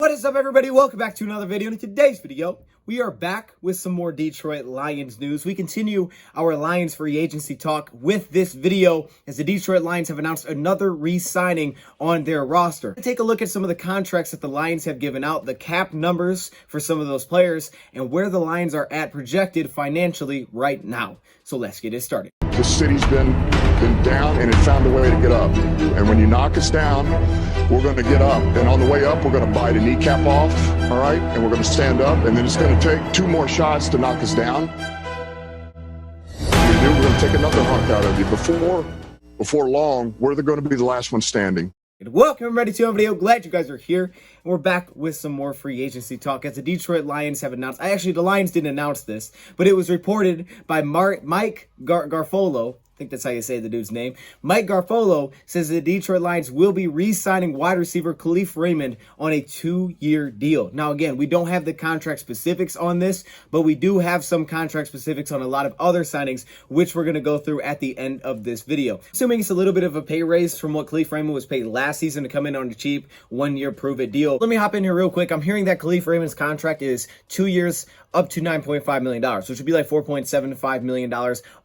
What is up, everybody? Welcome back to another video. In today's video, we are back with some more Detroit Lions news. We continue our Lions free agency talk with this video as the Detroit Lions have announced another re-signing on their roster. Take a look at some of the contracts that the Lions have given out, the cap numbers for some of those players, and where the Lions are at projected financially right now. So let's get it started. The city's been down and it found a way to get up. And when you knock us down, we're going to get up. And on the way up, we're going to bite a kneecap off, all right? And we're going to stand up. And then it's going to take 2 more shots to knock us down. We're going to take another hunk out of you. Before long, we're going to be the last one standing. Welcome everybody to our video. Glad you guys are here. And we're back with some more free agency talk as the Detroit Lions have announced. Actually, the Lions didn't announce this, but it was reported by Mike Garafolo. I think that's how you say the dude's name. Mike Garafolo says the Detroit Lions will be re-signing wide receiver Khalif Raymond on a 2-year deal. Now, again, we don't have the contract specifics on this, but we do have some contract specifics on a lot of other signings, which we're going to go through at the end of this video. Assuming it's a little bit of a pay raise from what Khalif Raymond was paid last season to come in on a cheap 1-year prove-it deal. Let me hop in here real quick. I'm hearing that Khalif Raymond's contract is 2 years up to $9.5 million, which would be like $4.75 million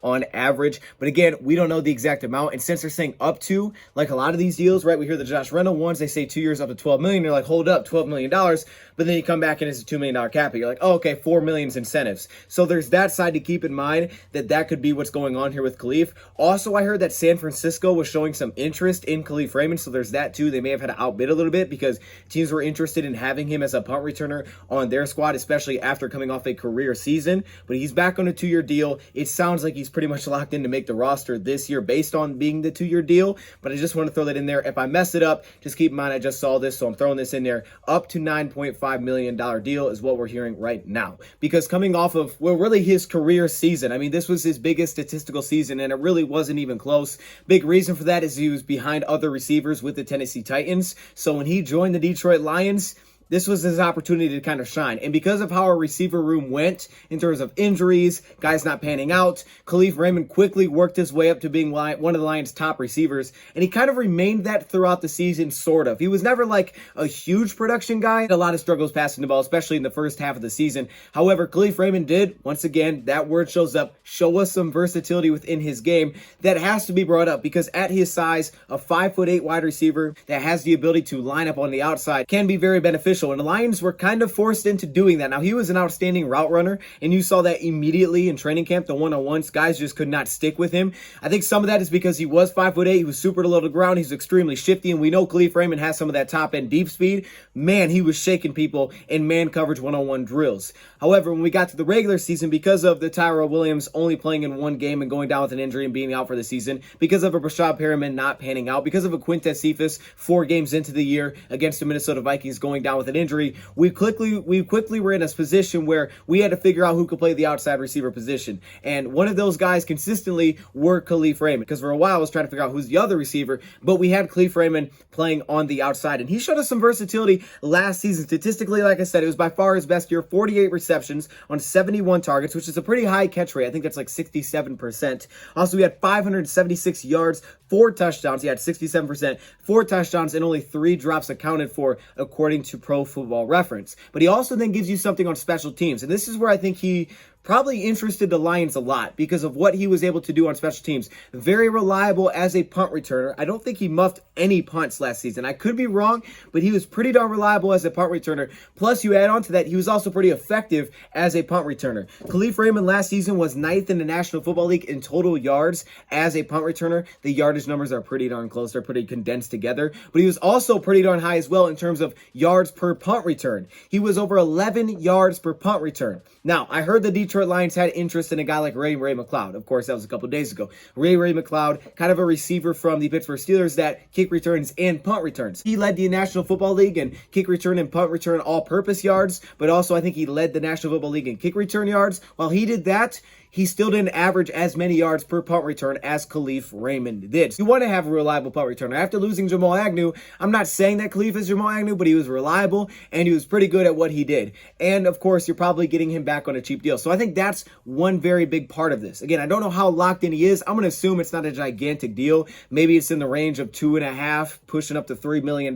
on average. But again, we don't know the exact amount. And since they're saying up to, like a lot of these deals, right? We hear the Josh Reynolds ones, they say 2 years up to $12 million. You're like, hold up, $12 million. But then you come back and it's a $2 million cap. You're like, oh, okay, $4 million incentives. So there's that side to keep in mind that could be what's going on here with Khalif. Also, I heard that San Francisco was showing some interest in Khalif Raymond. So there's that too. They may have had to outbid a little bit because teams were interested in having him as a punt returner on their squad, especially after coming off a career season. But he's back on a 2-year deal. It sounds like he's pretty much locked in to make the roster this year based on being the 2-year deal. But I just want to throw that in there. If I mess it up, just keep in mind I just saw this, so I'm throwing this in there. Up to $9.5 million deal is what we're hearing right now. Because coming off of, well, really his career season, I mean, this was his biggest statistical season, and it really wasn't even close. Big reason for that is he was behind other receivers with the Tennessee Titans. So when he joined the Detroit Lions, this was his opportunity to kind of shine. And because of how our receiver room went in terms of injuries, guys not panning out, Khalif Raymond quickly worked his way up to being one of the Lions' top receivers. And he kind of remained that throughout the season, sort of. He was never like a huge production guy. Had a lot of struggles passing the ball, especially in the first half of the season. However, Khalif Raymond did, once again, that word shows up, show us some versatility within his game that has to be brought up. Because at his size, a 5'8" wide receiver that has the ability to line up on the outside can be very beneficial. And the Lions were kind of forced into doing that. Now, he was an outstanding route runner, and you saw that immediately in training camp, the one-on-ones. Guys just could not stick with him. I think some of that is because he was 5'8". He was super low to the ground. He's extremely shifty, and we know Khalif Raymond has some of that top-end deep speed. Man, he was shaking people in man coverage one-on-one drills. However, when we got to the regular season, because of the Tyrell Williams only playing in 1 game and going down with an injury and being out for the season, because of a Brashad Perriman not panning out, because of a Quintez Cephas 4 games into the year against the Minnesota Vikings going down with an injury, we quickly were in a position where we had to figure out who could play the outside receiver position. And one of those guys consistently were Khalif Raymond, because for a while I was trying to figure out who's the other receiver, but we had Khalif Raymond playing on the outside. And he showed us some versatility last season. Statistically, like I said, it was by far his best year, 48 receptions on 71 targets, which is a pretty high catch rate. I think that's like 67%. Also, we had 576 yards, 4 touchdowns. He had 67%, 4 touchdowns, and only 3 drops accounted for, according to Pro Football Reference. But he also then gives you something on special teams. And this is where I think he probably interested the Lions a lot because of what he was able to do on special teams. Very reliable as a punt returner. I don't think he muffed any punts last season. I could be wrong, but he was pretty darn reliable as a punt returner. Plus, you add on to that, he was also pretty effective as a punt returner. Khalif Raymond last season was 9th in the National Football League in total yards as a punt returner. The yardage numbers are pretty darn close. They're pretty condensed together. But he was also pretty darn high as well in terms of yards per punt return. He was over 11 yards per punt return. Now, I heard the Detroit Lions had interest in a guy like Ray McCloud. Of course, that was a couple days ago. Ray McCloud, kind of a receiver from the Pittsburgh Steelers that kick returns and punt returns. He led the National Football League in kick return and punt return all-purpose yards, but also I think he led the National Football League in kick return yards. While he did that, he still didn't average as many yards per punt return as Khalif Raymond did. You want to have a reliable punt returner. After losing Jamal Agnew, I'm not saying that Khalif is Jamal Agnew, but he was reliable and he was pretty good at what he did. And of course, you're probably getting him back on a cheap deal. So I think that's one very big part of this. Again, I don't know how locked in he is. I'm going to assume it's not a gigantic deal. Maybe it's in the range of 2.5, pushing up to $3 million.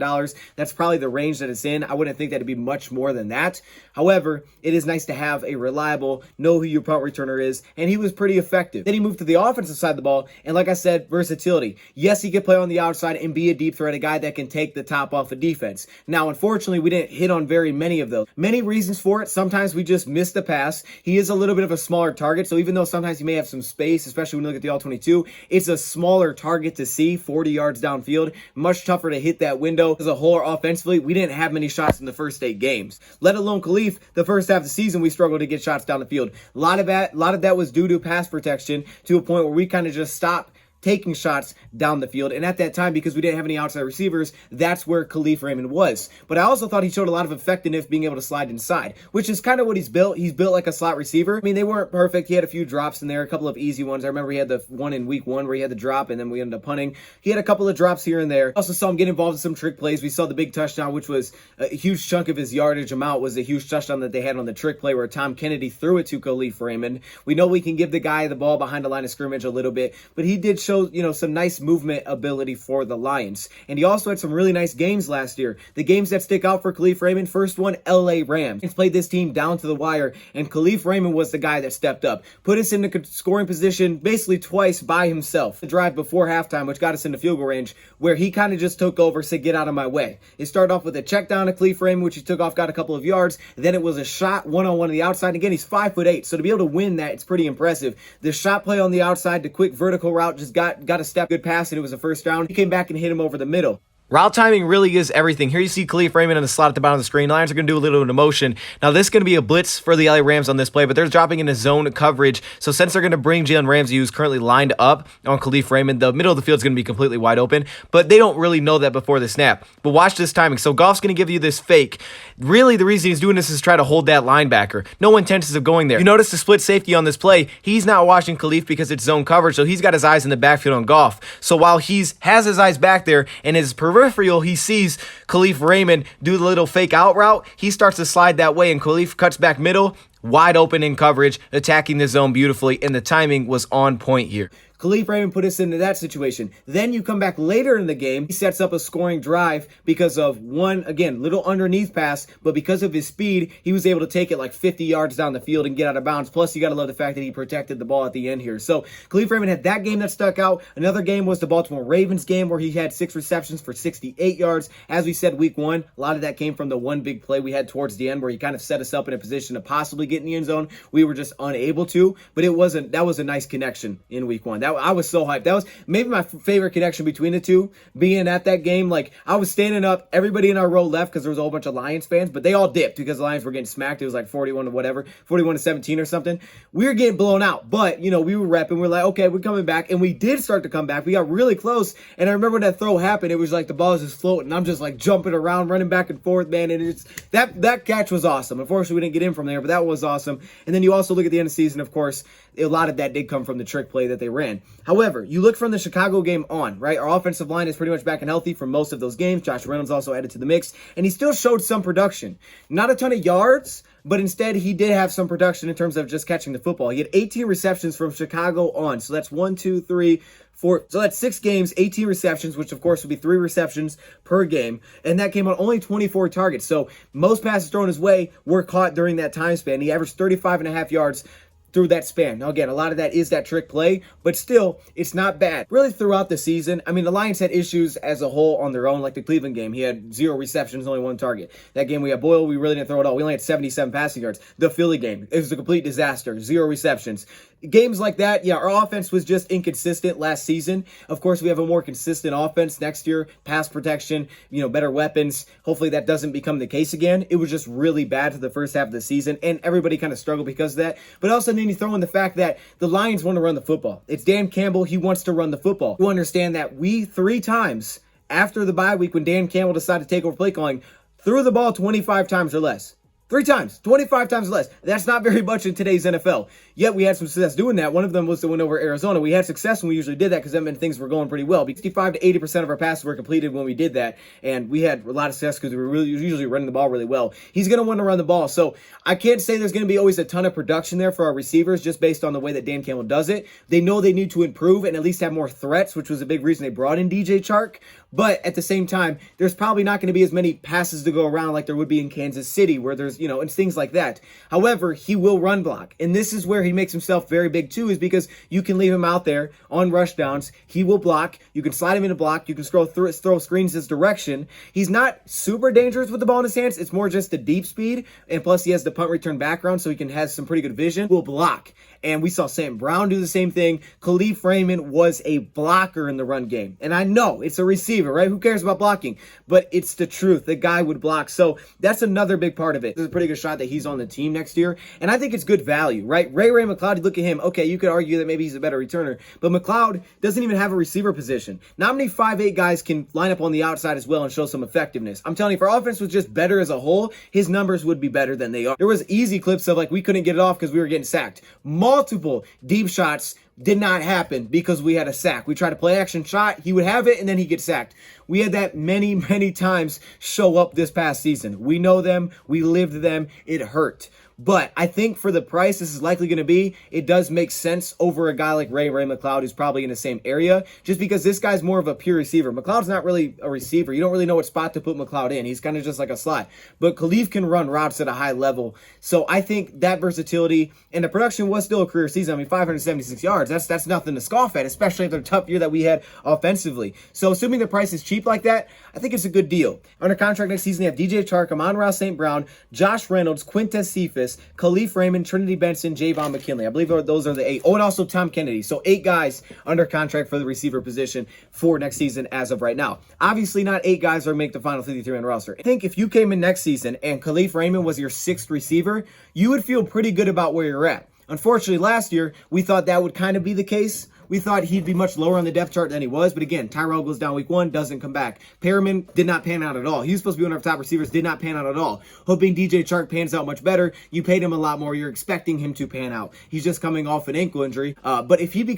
That's probably the range that it's in. I wouldn't think that it'd be much more than that. However, it is nice to have a reliable, know who your punt returner is, and he was pretty effective. Then he moved to the offensive side of the ball, and like I said, versatility. Yes, he could play on the outside and be a deep threat, a guy that can take the top off the defense. Now, unfortunately, we didn't hit on very many of those. Many reasons for it. Sometimes we just missed the pass. He is a little bit of a smaller target, so even though sometimes he may have some space, especially when you look at the All-22, it's a smaller target to see, 40 yards downfield. Much tougher to hit that window. As a whole, offensively, we didn't have many shots in the first 8 games. Let alone Kalif, the first half of the season, we struggled to get shots down the field. A lot of that was due to pass protection, to a point where we kind of just stopped taking shots down the field. And at that time, because we didn't have any outside receivers, that's where Khalif Raymond was. But I also thought he showed a lot of effectiveness being able to slide inside, which is kind of what he's built. He's built like a slot receiver. I mean, they weren't perfect. He had a few drops in there, a couple of easy ones. I remember he had the one in week 1 where he had the drop and then we ended up punting. He had a couple of drops here and there. Also saw him get involved in some trick plays. We saw the big touchdown, which was a huge chunk of his yardage amount, was a huge touchdown that they had on the trick play where Tom Kennedy threw it to Khalif Raymond. We know we can give the guy the ball behind the line of scrimmage a little bit, but he did show, some nice movement ability for the Lions. And he also had some really nice games last year. The games that stick out for Khalif Raymond, first one, LA Rams. He's played this team down to the wire, and Khalif Raymond was the guy that stepped up. Put us in the scoring position basically twice by himself. The drive before halftime, which got us into field goal range, where he kind of just took over, said, get out of my way. It started off with a check down to Khalif Raymond, which he took off, got a couple of yards. Then it was a shot one-on-one on the outside. Again, he's 5'8", so to be able to win that, it's pretty impressive. The shot play on the outside, the quick vertical route, just got a step, good pass, and it was a first down. He came back and hit him over the middle. Route timing really is everything. Here you see Khalif Raymond in the slot at the bottom of the screen. Lions are going to do a little bit of motion. Now, this is going to be a blitz for the LA Rams on this play, but they're dropping into zone coverage. So since they're going to bring Jalen Ramsey, who's currently lined up on Khalif Raymond, the middle of the field is going to be completely wide open, but they don't really know that before the snap. But watch this timing. So Goff's going to give you this fake. Really, the reason he's doing this is to try to hold that linebacker. No intentions of going there. You notice the split safety on this play. He's not watching Khalif because it's zone coverage, so he's got his eyes in the backfield on Goff. So while has his eyes back there, in his peripheral, he sees Khalif Raymond do the little fake out route. He starts to slide that way, and Khalif cuts back middle, wide open in coverage, attacking the zone beautifully, and the timing was on point here. Khalif Raymond put us into that situation. Then you come back later in the game, he sets up a scoring drive because of one, again, little underneath pass, but because of his speed, he was able to take it like 50 yards down the field and get out of bounds. Plus, you got to love the fact that he protected the ball at the end here. So Khalif Raymond had that game that stuck out. Another game was the Baltimore Ravens game where he had 6 receptions for 68 yards. As we said, week 1, a lot of that came from the one big play we had towards the end where he kind of set us up in a position to possibly get in the end zone. We were just unable to, but that was a nice connection in week 1. I was so hyped. That was maybe my favorite connection between the two, being at that game. Like, I was standing up, everybody in our row left because there was a whole bunch of Lions fans, but they all dipped because the Lions were getting smacked. It was like 41 to whatever, 41-17 or something. We were getting blown out, but, we were repping. We're like, okay, we're coming back, and we did start to come back. We got really close, and I remember when that throw happened, it was like the ball was just floating, and I'm just like jumping around, running back and forth, man, and it's that catch was awesome. Unfortunately, we didn't get in from there, but that was awesome. And then you also look at the end of the season, of course, a lot of that did come from the trick play that they ran. However, you look from the Chicago game on, right? Our offensive line is pretty much back and healthy for most of those games. Josh Reynolds also added to the mix, and he still showed some production. Not a ton of yards, but instead he did have some production in terms of just catching the football. He had 18 receptions from Chicago on. So that's 1, 2, 3, 4. So that's 6 games, 18 receptions, which of course would be 3 receptions per game. And that came on only 24 targets. So most passes thrown his way were caught during that time span. He averaged 35.5 yards through that span. Now, again, a lot of that is that trick play, but still, it's not bad. Really, throughout the season, I mean, the Lions had issues as a whole on their own, like the Cleveland game. He had 0 receptions, only 1 target. That game we had Boyle, we really didn't throw it all. We only had 77 passing yards. The Philly game, it was a complete disaster, 0 receptions. Games like that, yeah, our offense was just inconsistent last season. Of course, we have a more consistent offense next year, pass protection, better weapons. Hopefully that doesn't become the case again. It was just really bad for the first half of the season, and everybody kind of struggled because of that. But also then you throw in the fact that the Lions want to run the football. It's Dan Campbell, he wants to run the football. You understand that we 3 times after the bye week when Dan Campbell decided to take over play calling, threw the ball 25 times or less. 3 times, 25 times less. That's not very much in today's NFL. Yet we had some success doing that. One of them was the win over Arizona. We had success when we usually did that because that meant things were going pretty well. 65 to 80% of our passes were completed when we did that. And we had a lot of success because we were usually running the ball really well. He's going to want to run the ball. So I can't say there's going to be always a ton of production there for our receivers just based on the way that Dan Campbell does it. They know they need to improve and at least have more threats, which was a big reason they brought in DJ Chark. But at the same time, there's probably not going to be as many passes to go around like there would be in Kansas City where there's, and things like that. However, he will run block. And this is where he makes himself very big too, is because you can leave him out there on rush downs. He will block. You can slide him into block. You can throw screens his direction. He's not super dangerous with the ball in his hands. It's more just the deep speed. And plus he has the punt return background so he has some pretty good vision. Will block. And we saw Sam Brown do the same thing. Kalif Raymond was a blocker in the run game. And I know it's a receiver, right? Who cares about blocking? But it's the truth. The guy would block. So that's another big part of it. There's a pretty good shot that he's on the team next year. And I think it's good value, right? Ray McLeod, you look at him. Okay, you could argue that maybe he's a better returner. But McLeod doesn't even have a receiver position. Not many 5'8 guys can line up on the outside as well and show some effectiveness. I'm telling you, if our offense was just better as a whole, his numbers would be better than they are. There was easy clips of we couldn't get it off because we were getting sacked. Multiple deep shots did not happen because we had a sack. We tried to play action shot. He would have it and then he'd get sacked. We had that many times show up this past season. We know them. We lived them. It hurt. But I think for the price this is likely going to be, it does make sense over a guy like Ray McLeod, who's probably in the same area, just because this guy's more of a pure receiver. McLeod's not really a receiver. You don't really know what spot to put McLeod in. He's kind of just like a slot. But Khalif can run routes at a high level. So I think that versatility, and the production was still a career season. I mean, 576 yards. That's nothing to scoff at, especially after the tough year that we had offensively. So assuming the price is cheap like that, I think it's a good deal. Under contract next season, they have DJ Chark, Amon-Ra St. Brown, Josh Reynolds, Quintez Cephas, Kalif Raymond, Trinity Benson, Javon McKinley. I believe those are the 8. Oh, and also Tom Kennedy. So 8 guys under contract for the receiver position for next season as of right now. Obviously, not 8 guys are make the final 53-man roster. I think if you came in next season and Kalif Raymond was your 6th receiver, you would feel pretty good about where you're at. Unfortunately, last year, we thought that would kind of be the case. We thought he'd be much lower on the depth chart than he was. But again, Tyrell goes down week 1, doesn't come back. Perriman did not pan out at all. He was supposed to be one of our top receivers, did not pan out at all. Hoping DJ Chark pans out much better. You paid him a lot more. You're expecting him to pan out. He's just coming off an ankle injury. But if he's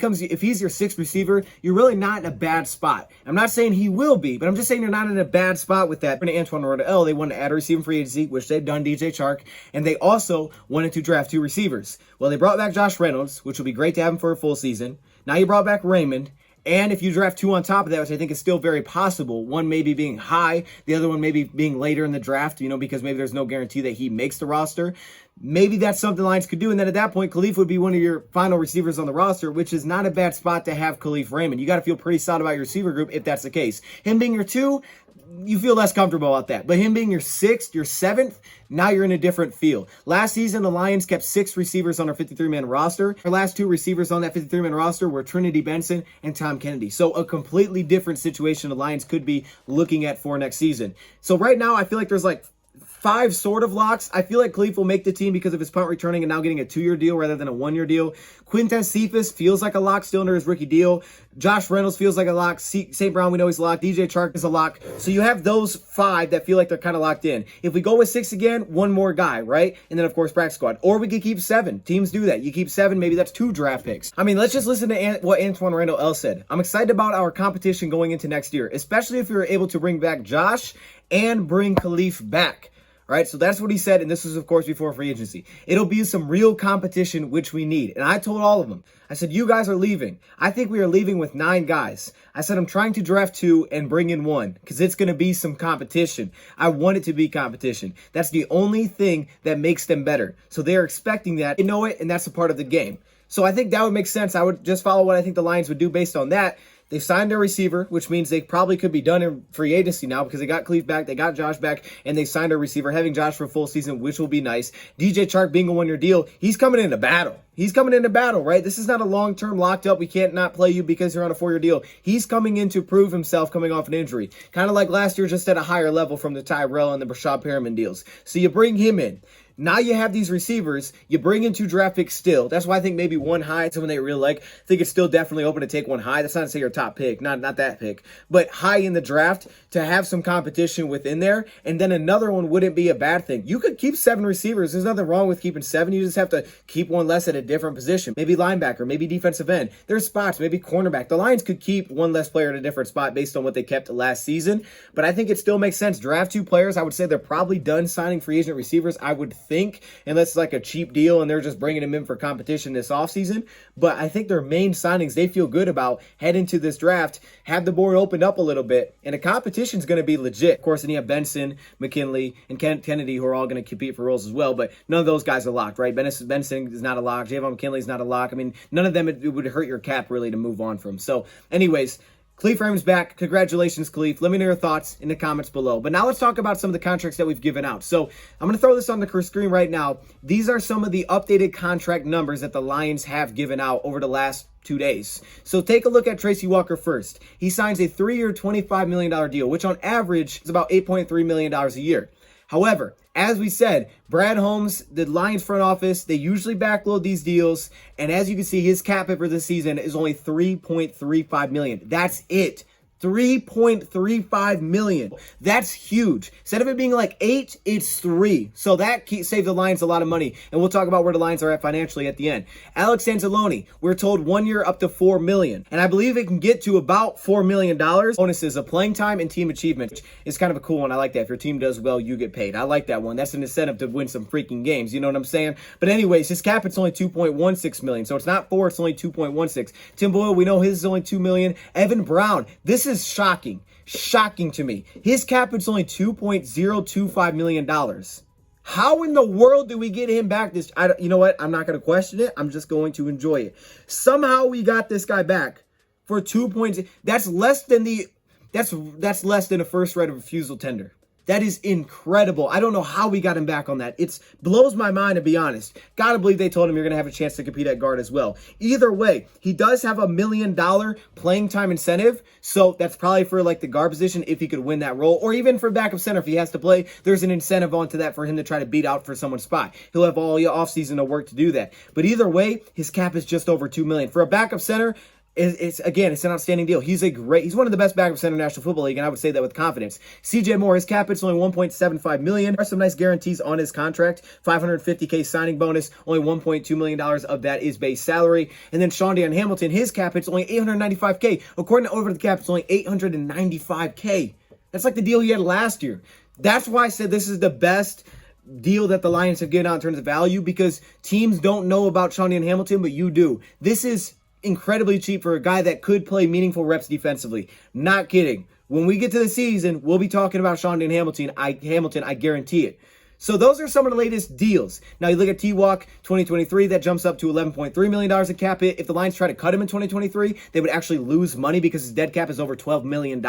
your 6th receiver, you're really not in a bad spot. I'm not saying he will be, but I'm just saying you're not in a bad spot with that. And Antoine Rodell, they wanted to add a receiver free agency, which they've done, DJ Chark. And they also wanted to draft 2 receivers. Well, they brought back Josh Reynolds, which will be great to have him for a full season. Now you brought back Raymond, and if you draft 2 on top of that, which I think is still very possible, one maybe being high, the other one maybe being later in the draft, because maybe there's no guarantee that he makes the roster. Maybe that's something Lions could do, and then at that point, Khalif would be one of your final receivers on the roster, which is not a bad spot to have Kalif Raymond. You got to feel pretty solid about your receiver group if that's the case. Him being your 2, you feel less comfortable about that. But him being your 6th, your 7th, now you're in a different field. Last season, the Lions kept 6 receivers on our 53-man roster. Our last 2 receivers on that 53-man roster were Trinity Benson and Tom Kennedy. So a completely different situation the Lions could be looking at for next season. So right now, I feel like there's 5 sort of locks. I feel like Khalif will make the team because of his punt returning and now getting a 2-year deal rather than a 1-year deal. Quintez Cephas feels like a lock still under his rookie deal. Josh Reynolds feels like a lock. St. Brown, we know he's a lock. DJ Chark is a lock. So you have those 5 that feel like they're kind of locked in. If we go with 6 again, 1 more guy, right? And then, of course, practice squad. Or we could keep 7. Teams do that. You keep 7, maybe that's 2 draft picks. I mean, let's just listen to what Antoine Randall L said. I'm excited about our competition going into next year, especially if we were able to bring back Josh and bring Khalif back. Right, so that's what he said, and this was, of course, before free agency. It'll be some real competition, which we need. And I told all of them, I said, you guys are leaving. I think we are leaving with 9 guys. I said, I'm trying to draft 2 and bring in 1 because it's going to be some competition. I want it to be competition. That's the only thing that makes them better. So they're expecting that. They know it, and that's a part of the game. So I think that would make sense. I would just follow what I think the Lions would do based on that. They signed their receiver, which means they probably could be done in free agency now because they got Khalif back, they got Josh back, and they signed a receiver, having Josh for a full season, which will be nice. DJ Chark being a 1-year deal, he's coming into battle. He's coming into battle, right? This is not a long-term locked up. We can't not play you because you're on a 4-year deal. He's coming in to prove himself coming off an injury. Kind of like last year, just at a higher level from the Tyrell and the Brashad Perriman deals. So you bring him in. Now you have these receivers. You bring in 2 draft picks still. That's why I think maybe one high, someone they really like. I think it's still definitely open to take one high. That's not to say your top pick, not that pick, but high in the draft to have some competition within there. And then another one wouldn't be a bad thing. You could keep 7 receivers. There's nothing wrong with keeping 7. You just have to keep one less at a different position. Maybe linebacker, maybe defensive end. There's spots, maybe cornerback. The Lions could keep one less player at a different spot based on what they kept last season. But I think it still makes sense. Draft 2 players. I would say they're probably done signing free agent receivers, I would think, unless it's like a cheap deal and they're just bringing them in for competition this offseason. But I think their main signings they feel good about head into this draft, have the board opened up a little bit, and the competition is going to be legit. Of course, then you have Benson, McKinley, and Kennedy who are all going to compete for roles as well, but none of those guys are locked, right? Benson is not a lock. Javon McKinley is not a lock. I mean, none of them, it would hurt your cap really to move on from. So anyways, Khalif Raymond's back. Congratulations, Khalif. Let me know your thoughts in the comments below. But now let's talk about some of the contracts that we've given out. So I'm going to throw this on the screen right now. These are some of the updated contract numbers that the Lions have given out over the last 2 days. So take a look at Tracy Walker first. He signs a 3-year, $25 million deal, which on average is about $8.3 million a year. However, as we said, Brad Holmes, the Lions front office, they usually backload these deals. And as you can see, his cap hit for this season is only $3.35 million. That's it. $3.35 million. That's huge. Instead of it being like 8, it's 3. So that saves the Lions a lot of money. And we'll talk about where the Lions are at financially at the end. Alex Anzalone, we're told 1 year up to $4 million. And I believe it can get to about $4 million. Bonuses of playing time and team achievement. It's kind of a cool one. I like that. If your team does well, you get paid. I like that one. That's an incentive to win some freaking games. You know what I'm saying? But anyways, his cap, it's only $2.16 million. So it's not 4, it's only 2.16. Tim Boyle, we know his is only $2 million. Evan Brown, this is shocking to me. His cap is only $2.025 million. How in the world do we get him back? You know what? I'm not going to question it. I'm just going to enjoy it. Somehow we got this guy back for 2 points. That's less than that's less than a first right of refusal tender. That is incredible. I don't know how we got him back on that. It blows my mind, to be honest. Gotta believe they told him you're going to have a chance to compete at guard as well. Either way, he does have $1 million playing time incentive. So that's probably for like the guard position if he could win that role. Or even for backup center if he has to play. There's an incentive onto that for him to try to beat out for someone's spot. He'll have all your offseason to work to do that. But either way, his cap is just over $2 million. For a backup center, it's an outstanding deal. He's one of the best backup center in the National Football League, and I would say that with confidence. CJ Moore, his cap it's only $1.75 million. There are some nice guarantees on his contract. $550K signing bonus, only $1.2 million of that is base salary. And then Sean Hamilton, his cap it's only $895K. According to Over the Cap, it's only $895K. That's like the deal he had last year. That's why I said this is the best deal that the Lions have given out in terms of value, because teams don't know about Sean Hamilton, but you do. This is incredibly cheap for a guy that could play meaningful reps defensively. Not kidding. When we get to the season, we'll be talking about Sean Hamilton. I guarantee it. So those are some of the latest deals. Now you look at T-Walk 2023, that jumps up to $11.3 million in cap hit. If the Lions try to cut him in 2023, they would actually lose money because his dead cap is over $12 million.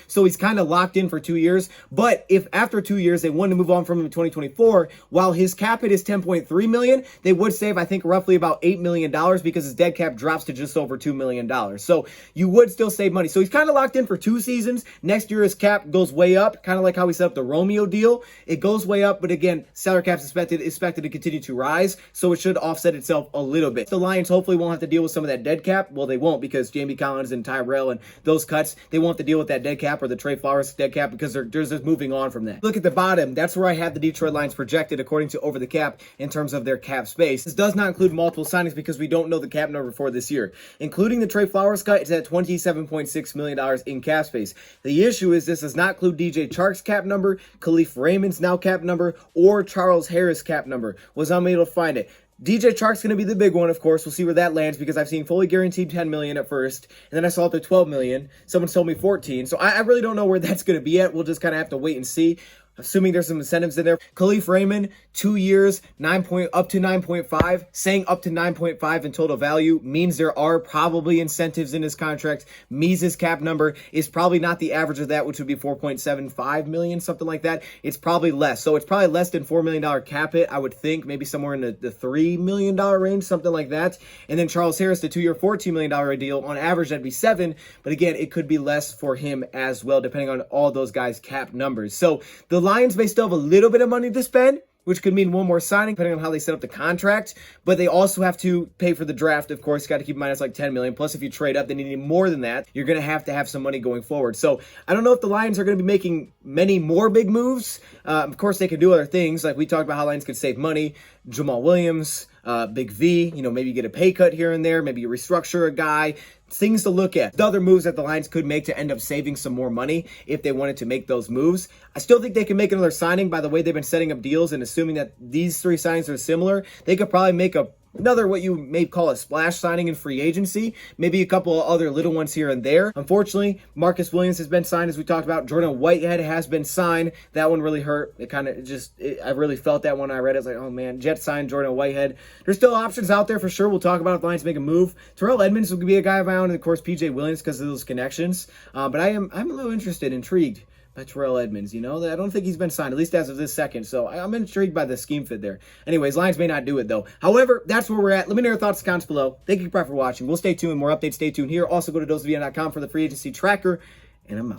So he's kind of locked in for 2 years. But if after 2 years they wanted to move on from him in 2024, while his cap hit is $10.3 million, they would save, I think, roughly about $8 million because his dead cap drops to just over $2 million. So you would still save money. So he's kind of locked in for 2 seasons. Next year his cap goes way up, kind of like how we set up the Romeo deal. It goes way up, but again, salary cap's expected to continue to rise, so it should offset itself a little bit. The Lions hopefully won't have to deal with some of that dead cap. Well, they won't, because Jamie Collins and Tyrell and those cuts, they won't have to deal with that dead cap or the Trey Flowers dead cap, because they're just moving on from that. Look at the bottom. That's where I have the Detroit Lions projected according to Over the Cap in terms of their cap space. This does not include multiple signings because we don't know the cap number for this year. Including the Trey Flowers cut, it's at $27.6 million in cap space. The issue is this does not include DJ Chark's cap number, Kalif Raymond's now cap number, or Charles Harris cap number. Was unable to find it. DJ Chark's going to be the big one, of course. We'll see where that lands, because I've seen fully guaranteed $10 million at first, and then I saw it to $12 million. Someone told me 14, so I really don't know where that's going to be at. We'll just kind of have to wait and see. Assuming there's some incentives in there. Kalif Raymond, 2 years, up to 9.5. Saying up to 9.5 in total value means there are probably incentives in his contract. Means' cap number is probably not the average of that, which would be 4.75 million, something like that. It's probably less. So it's probably less than $4 million cap hit, I would think. Maybe somewhere in the $3 million range, something like that. And then Charles Harris, the 2 year, $14 million deal. On average, that'd be 7. But again, it could be less for him as well, depending on all those guys' cap numbers. So the Lions may still have a little bit of money to spend, which could mean one more signing depending on how they set up the contract. But they also have to pay for the draft, of course. Got to keep in mind it's like $10 million. Plus, if you trade up, they need more than that. You're going to have some money going forward. So I don't know if the Lions are going to be making many more big moves. Of course, they could do other things. Like we talked about how Lions could save money. Jamal Williams, Big V, maybe get a pay cut here and there. Maybe you restructure a guy. Things to look at. The other moves that the Lions could make to end up saving some more money if they wanted to make those moves. I still think they can make another signing by the way they've been setting up deals, and assuming that these 3 signings are similar, they could probably make another what you may call a splash signing in free agency, maybe a couple of other little ones here and there. Unfortunately, Marcus Williams has been signed, as we talked about. Jordan Whitehead has been signed. That one really hurt. I really felt that when I read it. I was like, oh man, Jets signed Jordan Whitehead. There's still options out there for sure. We'll talk about if the Lions make a move. Terrell Edmonds will be a guy of my own, and of course PJ Williams because of those connections. But I'm a little intrigued by Terrell Edmonds. I don't think he's been signed, at least as of this second. So I'm intrigued by the scheme fit there. Anyways, Lions may not do it though. However, that's where we're at. Let me know your thoughts in the comments below. Thank you for watching. We'll stay tuned. More updates, stay tuned here. Also go to dosevn.com for the free agency tracker, and I'm out.